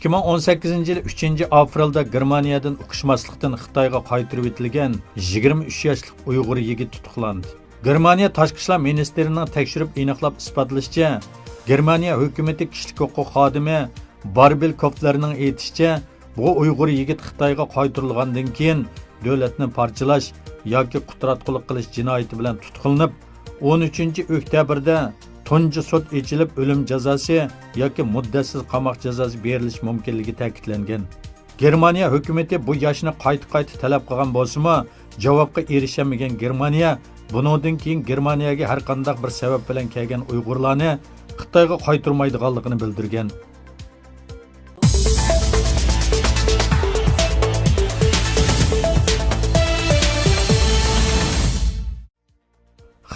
2018 yılı 3 aprelda Germaniyadan uquşmaslıqdan Xitayga qaytırıb etilgan 23 yaşlıq Uyghur yigit tutuqlandı. Germaniya Tashqi ishlar ministerining tekshirib aniqlab isbotlashicha, Germaniya hukumati kishilik huquq xodimi Barbel Kopflarning aytishicha, bu Uyghur yigit Xitoyga qaytarilgandan keyin davlatni parchalash yoki qutratqulik qilish jinoyati bilan tutqilinib, 13 oktyabrda tunji sud ochilib o'lim jazosi yoki muddatsiz qamoq jazosi berilishi mumkinligi ta'kidlangan. Germaniya hukumati bu yoshni qayta talab qilgan bo'lsa-mu, javobga erishamagan Germaniya bundan keyin Germaniyaga har qanday bir sabab bilan kelgan Uyg'urlarni Xitoyga qaytarmaydiganligini bildirgan.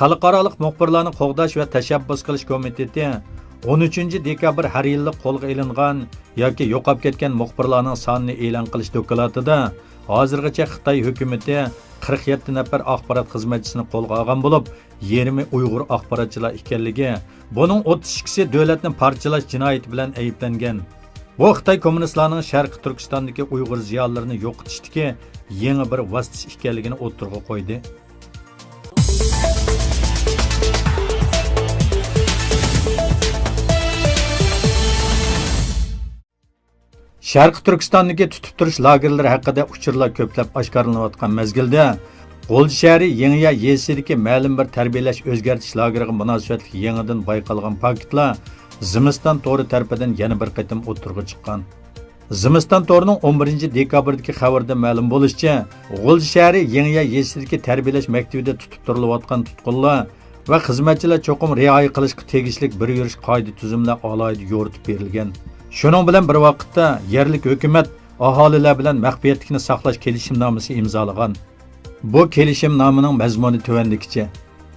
Xalqarалық muxbirlarni qo'g'dash va tashabbus qilish komiteti 13 dekabr har yillik qo'lga ilingan yoki yo'qolib ketgan muxbirlarning sonini e'lon qilish dokladida hozirgacha Xitoy hukumati 47 nafar axborot xizmatchisini qo'lga olgan bo'lib, 20 Uyg'ur axborotchilar ekanligi, buning 32si davlatni parchalash jinoyati bilan ayblangan. Bu Xitoy kommunistlarining Sharqi Turkistondagi Uyg'ur ziyolilarini yo'qitishdagi yangi bir vosita ekanligini o'tirg'a qo'ydi. Sharqi Turkistondagi tutib turish lagerlari haqida uchurlar ko'plab oshkorlanayotgan mezgilda, G'o'lji shahri Yangiya yesidagi ma'lum bir tarbiyalash o'zgartish lageriga munosabatli yangidan bayqalgan paketlar Zimiston to'ri tarafidan yana bir qatim o'tirg'a chiqqan. Zimiston to'rining 11 dekabrdagi xabarda ma'lum bo'lishicha, G'o'lji shahri Yangiya yesidagi tarbiyalash maktabida tutib turilayotgan tutqunlar va xizmatchilar cho'qim rioya qilishga tegishli bir yurish qoida tuzumlar alohida yo'ritib berilgan. Shuning bilan bir vaqtda yerlik hukumat aholilar bilan maxfiyatlikni saqlash kelishimnomasi imzolagan. Bu kelishimnomining mazmuni tuvandikicha: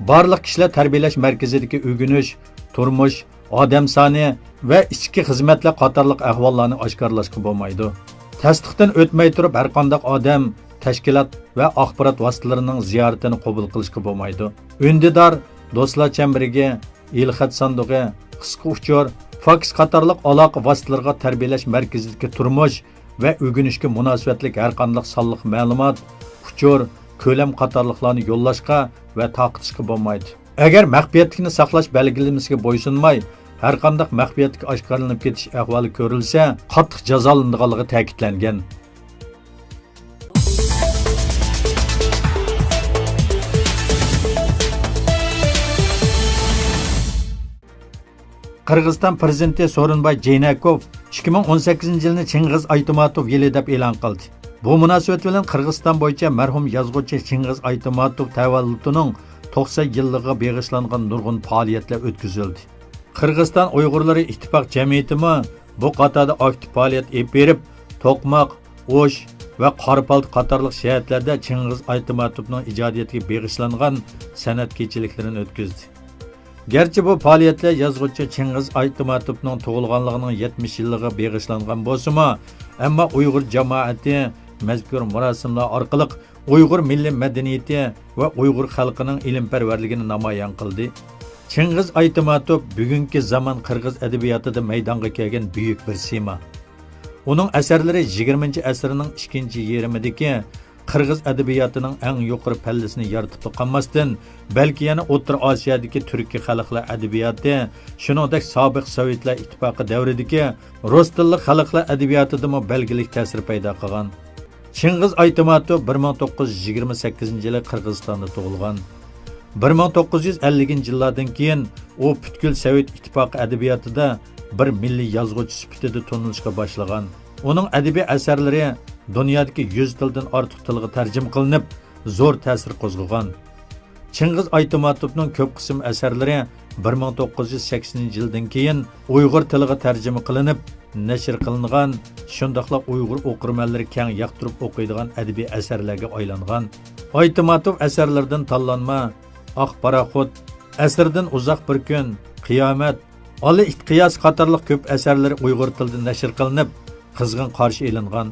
barliq kishilar tarbiyalash markazidagi o'rganish, turmush, odam soni va ichki xizmatlar qatorliq ahvollarni oshkorlashga bo'lmaydi. Tasdiqdan o'tmay turib har qanday odam, tashkilot va axborot vositalarining ziyoratini qabul qilishga bo'lmaydi. Undidor, do'stlar chambiriga, ilxat sandig'i, qisqa uchur, faks qatorliq aloqa vositalariga tarbiyalash markazidagi turmush va o'rganishga munosabatli har qanday sonliq ma'lumot, uchur, ko'lam qatorliqlarni yo'llashga va taqitishga bo'lmaydi. Agar maxfiyatlikni saqlash belgilamasiga bo'ysunmay, har qanday maxfiyatlik oshkorlanib ketish ahvoli ko'rilsa, qattiq jazolanadiganligi ta'kidlangan. Qirg'iziston prezidenti So'rinbay Jeynakov 2018 yilni Chingiz Aytmatov yili deb e'lon qildi. Bu munosabat bilan Qirg'iziston bo'yicha marhum yozuvchi Chingiz Aytmatov tavalludining 90 yilligiga bag'ishlangan nurg'un faoliyatlar o'tkazildi. Qirg'iziston Uyg'urlari ittifoq jamiyatimi bu qatorda aktiv faoliyat olib berib, To'qmoq, O'sh va Qorpalt qatorliq shaharlarda Chingiz Aytmatovning ijodiyatiga bag'ishlangan san'at kechiliklarini o'tkazdi. Gerçi bu faoliyatlar yozuvchi Chingiz Aytmatovning tug'ilganligining 70 yilligiga bag'ishlangan bo'lsa-mu, ammo Uyg'ur jamoati mazkur marosimlar orqali Uyg'ur milliy madaniyati va Uyg'ur xalqining ilmparvarligini namoyon qildi. Chingiz Aytmatov bugungi zamon Qirg'iz adabiyotida maydonga kelgan buyuk bir sima. Uning asarlari 20-asrning ikkinchi yarmidagi Qirg'iz adabiyotining eng yuqori pallasini yoritib qolmasdan, balki yana O'rta Osiyodagi turkiy xalqlar adabiyoti, shuningdek sobiq Sovetlar ittifoqi davridagi rus tilli xalqlar adabiyotida belgilik ta'sir paydo qilgan. Chingiz Aytmatov 1928 yili Qirg'izistonda tug'ilgan. 1950-yillardan keyin u butkul Sovet ittifoqi adabiyotida bir milliy yozuvchi sifatida tanilishga boshlagan. Uning adabiy asarlari dunyodagi 100 tildan ortiq tilga tarjima qilinib, zo'r ta'sir qo'zg'agan. Chingiz Aytmatovning ko'p qism asarlari 1980-yildan keyin Uyg'ur tiliga tarjima qilinib, nashr qilingan, shundaqla Uyg'ur o'qirmanlari keng yoqtirib o'qiydigan adabiy asarlarga aylangan. Aytmatov asarlaridan tanlanma Oq paraxod, Asrdan uzoq bir kun, Qiyomat, Ali itqiyos qatorliq ko'p asarlari Uyg'ur tilida nashr qilinib, qizg'in qarshi elingan.